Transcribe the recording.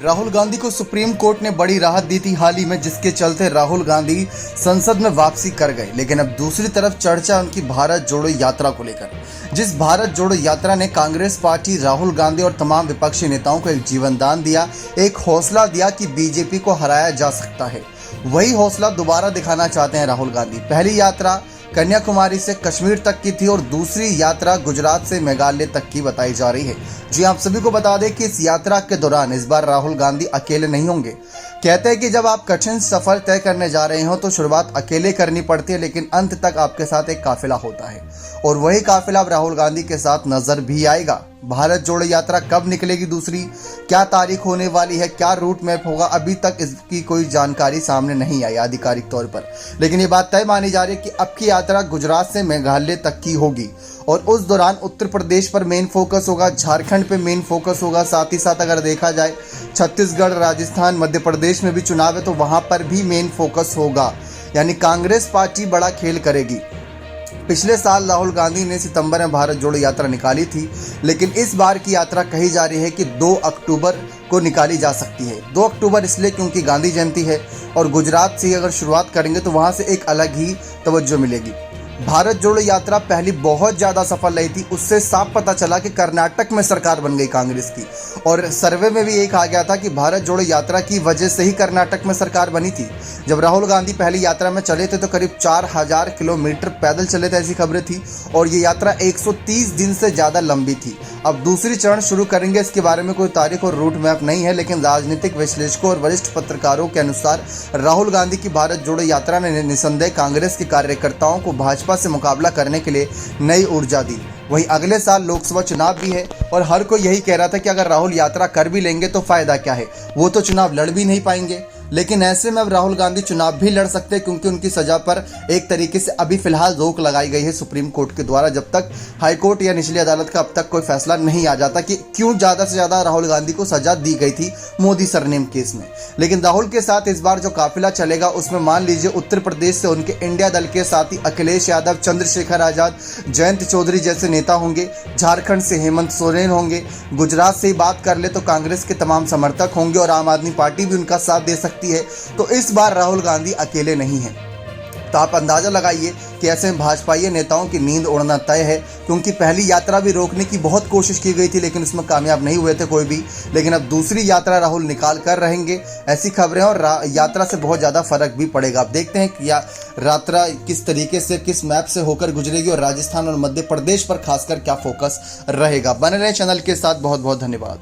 राहुल गांधी को supreme court ने बड़ी राहत दी थी हाल ही में, जिसके चलते राहुल गांधी संसद में वापसी कर गए। लेकिन अब दूसरी तरफ चर्चा उनकी भारत जोड़ो यात्रा को लेकर। जिस भारत जोड़ो यात्रा ने कांग्रेस पार्टी, राहुल गांधी और तमाम विपक्षी नेताओं को एक जीवनदान दिया, एक हौसला दिया कि बीजेपी को हराया जा सकता है, वही हौसला दोबारा दिखाना चाहते हैं राहुल गांधी। पहली यात्रा कन्याकुमारी से कश्मीर तक की थी और दूसरी यात्रा गुजरात से मेघालय तक की बताई जा रही है। जी आप सभी को बता दें कि इस यात्रा के दौरान इस बार राहुल गांधी अकेले नहीं होंगे। कहते हैं कि जब आप कठिन सफर तय करने जा रहे हो तो शुरुआत अकेले करनी पड़ती है, लेकिन अंत तक आपके साथ एक काफिला होता है और वही काफिला अब राहुल गांधी के साथ नजर भी आएगा। भारत जोड़ो यात्रा कब निकलेगी, दूसरी क्या तारीख होने वाली है, क्या रूट मैप होगा, अभी तक इसकी कोई जानकारी सामने नहीं आई आधिकारिक तौर पर। लेकिन ये बात तय मानी जा रही है कि अब की यात्रा गुजरात से मेघालय तक की होगी और उस दौरान उत्तर प्रदेश पर मेन फोकस होगा, झारखंड पे मेन फोकस होगा। साथ ही साथ अगर देखा जाए छत्तीसगढ़, राजस्थान, मध्य प्रदेश में भी चुनाव है तो वहां पर भी मेन फोकस होगा। यानी कांग्रेस पार्टी बड़ा खेल करेगी। पिछले साल राहुल गांधी ने सितंबर में भारत जोड़ो यात्रा निकाली थी, लेकिन इस बार की यात्रा कही जा रही है कि 2 अक्टूबर को निकाली जा सकती है। 2 अक्टूबर इसलिए क्योंकि गांधी जयंती है और गुजरात से अगर शुरुआत करेंगे तो वहां से एक अलग ही तवज्जो मिलेगी। भारत जोड़ो यात्रा पहली बहुत ज़्यादा सफल रही थी, उससे साफ पता चला कि कर्नाटक में सरकार बन गई कांग्रेस की और सर्वे में भी एक आ गया था कि भारत जोड़ो यात्रा की वजह से ही कर्नाटक में सरकार बनी थी। जब राहुल गांधी पहली यात्रा में चले थे तो करीब 4000 किलोमीटर पैदल चले थे, ऐसी खबरें थी और ये यात्रा 130 दिन से ज़्यादा लंबी थी। अब दूसरी चरण शुरू करेंगे, इसके बारे में कोई तारीख और रूट मैप नहीं है, लेकिन राजनीतिक विश्लेषकों और वरिष्ठ पत्रकारों के अनुसार राहुल गांधी की भारत जोड़ो यात्रा ने निसंदेह कांग्रेस के कार्यकर्ताओं को भाजपा से मुकाबला करने के लिए नई ऊर्जा दी। वहीं अगले साल लोकसभा चुनाव भी है और हर कोई यही कह रहा था कि अगर राहुल यात्रा कर भी लेंगे तो फायदा क्या है, वो तो चुनाव लड़ भी नहीं पाएंगे। लेकिन ऐसे में अब राहुल गांधी चुनाव भी लड़ सकते हैं क्योंकि उनकी सजा पर एक तरीके से अभी फिलहाल रोक लगाई गई है सुप्रीम कोर्ट के द्वारा, जब तक हाई कोर्ट या निचली अदालत का अब तक कोई फैसला नहीं आ जाता कि क्यों ज़्यादा से ज़्यादा राहुल गांधी को सजा दी गई थी मोदी सरनेम केस में। लेकिन राहुल के साथ इस बार जो काफिला चलेगा उसमें मान लीजिए उत्तर प्रदेश से उनके इंडिया दल के साथ ही अखिलेश यादव, चंद्रशेखर आजाद, जयंत चौधरी जैसे नेता होंगे, झारखंड से हेमंत सोरेन होंगे, गुजरात से ही बात कर ले तो कांग्रेस के तमाम समर्थक होंगे और आम आदमी पार्टी भी उनका साथ दे सकती है। तो इस बार राहुल गांधी अकेले नहीं हैं। तो आप अंदाजा लगाइए कि ऐसे में भाजपाई नेताओं की नींद उड़ना तय है, क्योंकि पहली यात्रा भी रोकने की बहुत कोशिश की गई थी लेकिन उसमें कामयाब नहीं हुए थे कोई भी। लेकिन अब दूसरी यात्रा राहुल निकाल कर रहेंगे, ऐसी खबरें, और यात्रा से बहुत ज़्यादा फर्क भी पड़ेगा। अब देखते हैं कि यात्रा किस तरीके से, किस मैप से होकर गुजरेगी और राजस्थान और मध्य प्रदेश पर खासकर क्या फोकस रहेगा। बने रहें चैनल के साथ। बहुत बहुत धन्यवाद।